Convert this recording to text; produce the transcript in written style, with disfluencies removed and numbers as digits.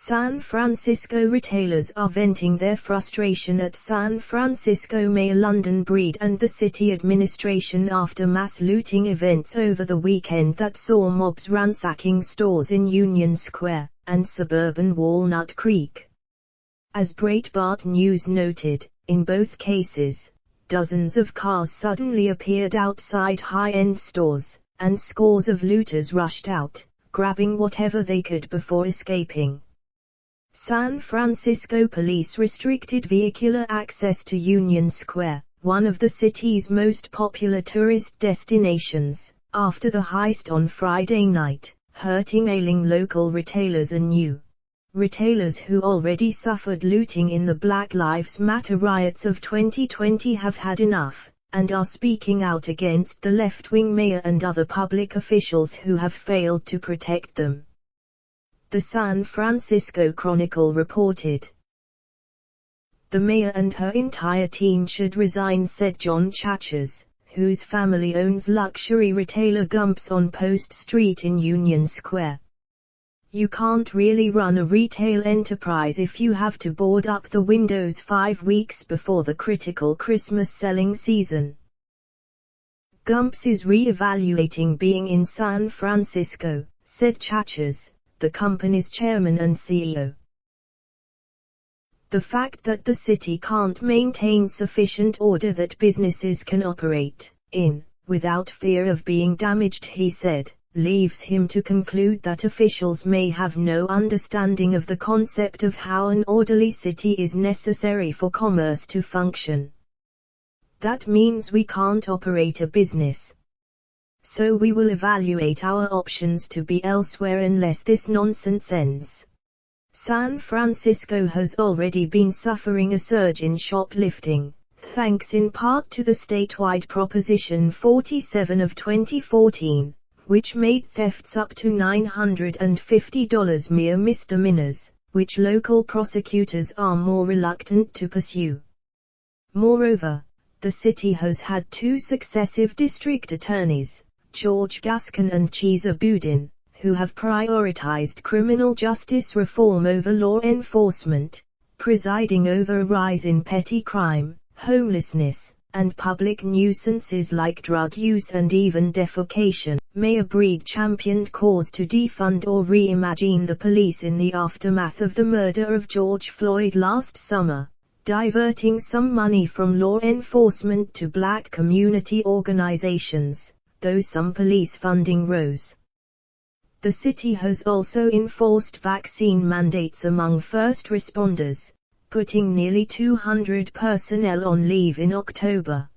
San Francisco retailers are venting their frustration at San Francisco Mayor London Breed and the city administration after mass looting events over the weekend that saw mobs ransacking stores in Union Square and suburban Walnut Creek. As Breitbart News noted, in both cases, dozens of cars suddenly appeared outside high-end stores, and scores of looters rushed out, grabbing whatever they could before escaping. San Francisco police restricted vehicular access to Union Square, one of the city's most popular tourist destinations, after the heist on Friday night, hurting ailing local retailers anew. Retailers who already suffered looting in the Black Lives Matter riots of 2020 have had enough, and are speaking out against the left-wing mayor and other public officials who have failed to protect them. The San Francisco Chronicle reported. The mayor and her entire team should resign, said John Chachas, whose family owns luxury retailer Gumps on Post Street in Union Square. You can't really run a retail enterprise if you have to board up the windows 5 weeks before the critical Christmas selling season. Gumps is re-evaluating being in San Francisco, said Chachas, the company's chairman and CEO. The fact that the city can't maintain sufficient order that businesses can operate in, without fear of being damaged, he said, leaves him to conclude that officials may have no understanding of the concept of how an orderly city is necessary for commerce to function. That means we can't operate a business. So we will evaluate our options to be elsewhere unless this nonsense ends. San Francisco has already been suffering a surge in shoplifting, thanks in part to the statewide Proposition 47 of 2014, which made thefts up to $950 mere misdemeanors, which local prosecutors are more reluctant to pursue. Moreover, the city has had 2 successive district attorneys, George Gascon and Cesar Boudin, who have prioritized criminal justice reform over law enforcement, presiding over a rise in petty crime, homelessness, and public nuisances like drug use and even defecation. Mayor Breed championed calls to defund or reimagine the police in the aftermath of the murder of George Floyd last summer, diverting some money from law enforcement to black community organizations, though some police funding rose. The city has also enforced vaccine mandates among first responders, putting nearly 200 personnel on leave in October.